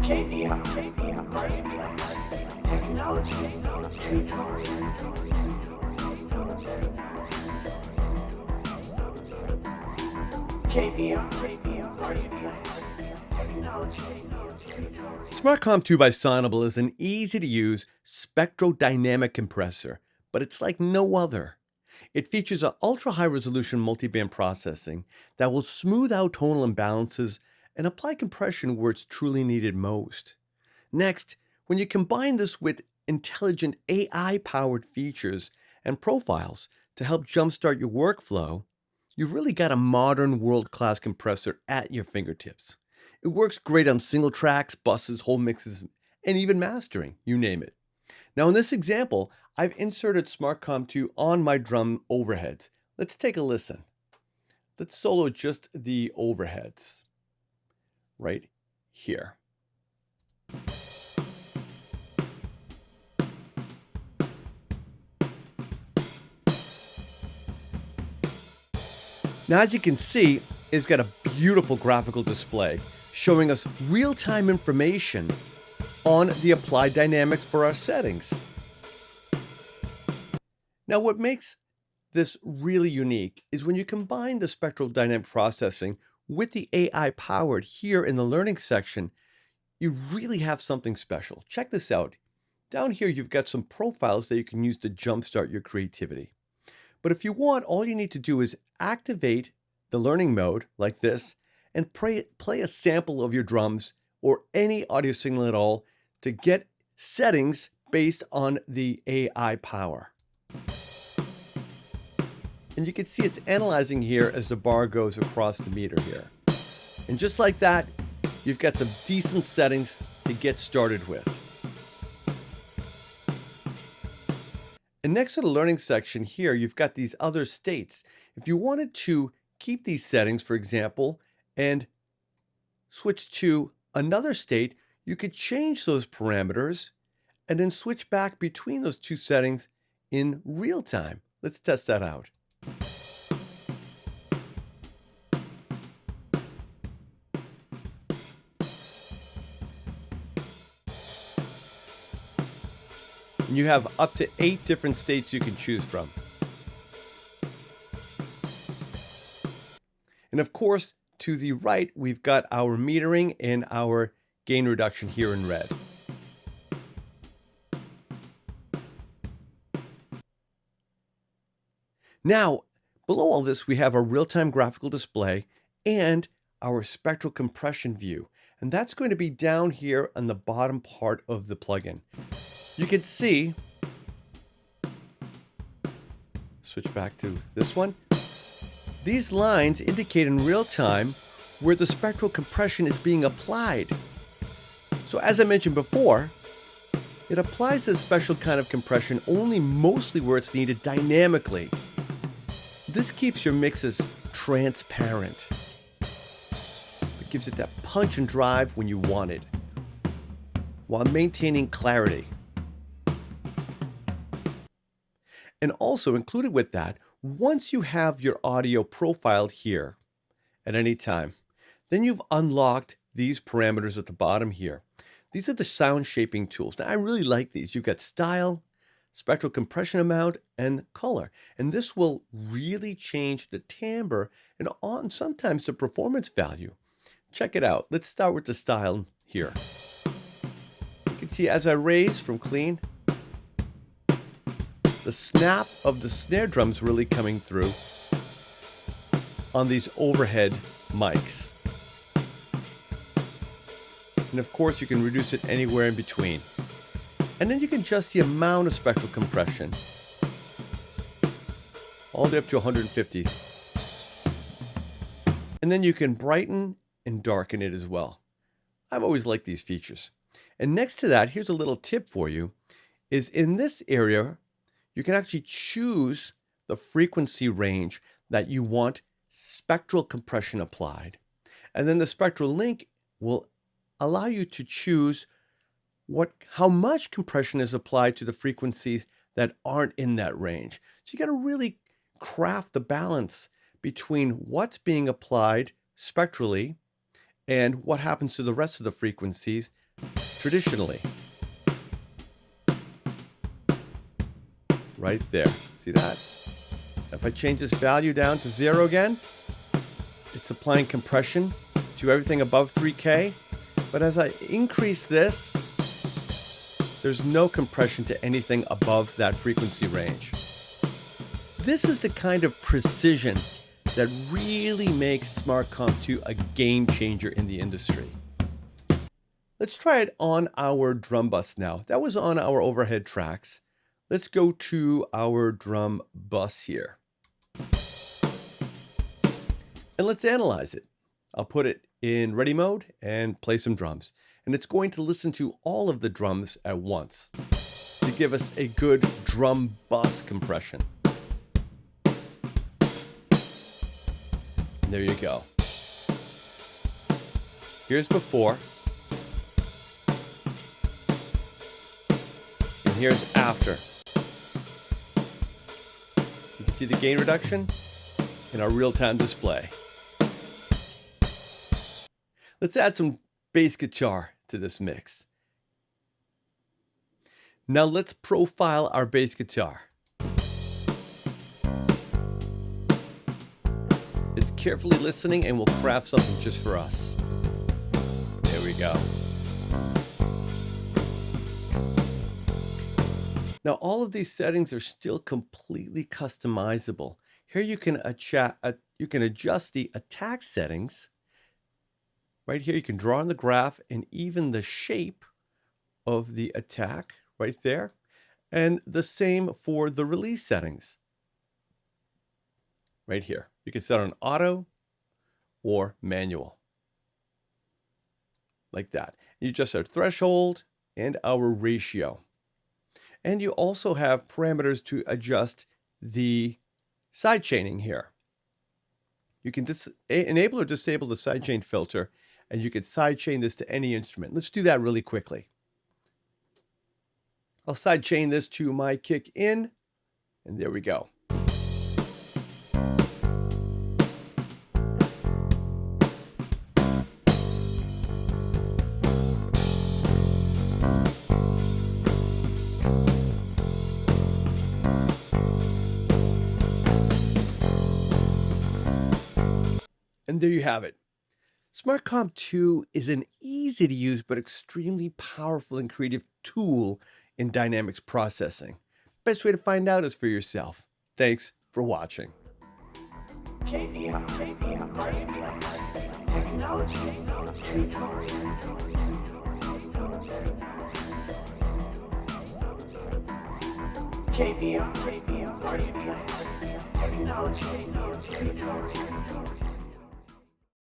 KVM, marketplace, technology, KVM, marketplace, technology. SmartComp 2 by SONIBLE is an easy-to-use spectrodynamic compressor, but it's like no other. It features an ultra-high-resolution multiband processing that will smooth out tonal imbalances and apply compression where it's truly needed most. Next, when you combine this with intelligent AI-powered features and profiles to help jumpstart your workflow, you've really got a modern world-class compressor at your fingertips. It works great on single tracks, buses, whole mixes, and even mastering, you name it. Now in this example, I've inserted SmartComp 2 on my drum overheads. Let's take a listen. Let's solo just the overheads right here. Now as you can see, it's got a beautiful graphical display showing us real-time information on the applied dynamics for our settings. Now what makes this really unique is when you combine the spectral dynamic processing with the AI powered here in the learning section, you really have something special. Check this out. Down here you've got some profiles that you can use to jumpstart your creativity. But if you want, all you need to do is activate the learning mode like this and play a sample of your drums or any audio signal at all to get settings based on the AI power. And you can see it's analyzing here as the bar goes across the meter here. And just like that, you've got some decent settings to get started with. And next to the learning section here, you've got these other states. If you wanted to keep these settings, for example, and switch to another state, you could change those parameters and then switch back between those two settings in real time. Let's test that out. And you have up to 8 different states you can choose from. And of course, to the right, we've got our metering and our gain reduction here in red. Now, below all this, we have our real-time graphical display and our spectral compression view. And that's going to be down here on the bottom part of the plugin. You can see, switch back to this one. These lines indicate in real time where the spectral compression is being applied. So as I mentioned before, it applies this special kind of compression only mostly where it's needed dynamically. This keeps your mixes transparent. It gives it that punch and drive when you want it, while maintaining clarity. And also included with that, once you have your audio profiled here at any time, then you've unlocked these parameters at the bottom here. These are the sound shaping tools. Now I really like these. You've got style, spectral compression amount, and color. And this will really change the timbre and sometimes the performance value. Check it out. Let's start with the style here. You can see as I raise from clean, the snap of the snare drums really coming through on these overhead mics. And of course you can reduce it anywhere in between. And then you can adjust the amount of spectral compression all the way up to 150. And then you can brighten and darken it as well. I've always liked these features. And next to that, here's a little tip for you, is in this area, you can actually choose the frequency range that you want spectral compression applied. And then the spectral link will allow you to choose how much compression is applied to the frequencies that aren't in that range. So you got to really craft the balance between what's being applied spectrally and what happens to the rest of the frequencies traditionally. Right there. See that? If I change this value down to 0 again, it's applying compression to everything above 3K. But as I increase this, there's no compression to anything above that frequency range. This is the kind of precision that really makes SmartComp 2 a game changer in the industry. Let's try it on our drum bus now. That was on our overhead tracks. Let's go to our drum bus here. And let's analyze it. I'll put it in ready mode and play some drums. And it's going to listen to all of the drums at once to give us a good drum bus compression. There you go. Here's before. And here's after. You can see the gain reduction in our real-time display. Let's add some bass guitar to this mix. Now let's profile our bass guitar. It's carefully listening and will craft something just for us. There we go. Now all of these settings are still completely customizable. Here you can adjust the attack settings. Right here you can draw on the graph and even the shape of the attack right there. And the same for the release settings. Right here. You can set on auto or manual. Like that. You adjust our threshold and our ratio. And you also have parameters to adjust the side chaining here. You can enable or disable the sidechain filter, and you can sidechain this to any instrument. Let's do that really quickly. I'll sidechain this to my kick in, and there we go. And there you have it. SmartComp 2 is an easy to use but extremely powerful and creative tool in dynamics processing. Best way to find out is for yourself. Thanks for watching. KPI Marketplace. Technology tutorial. KPI Marketplace. Technology tutorial.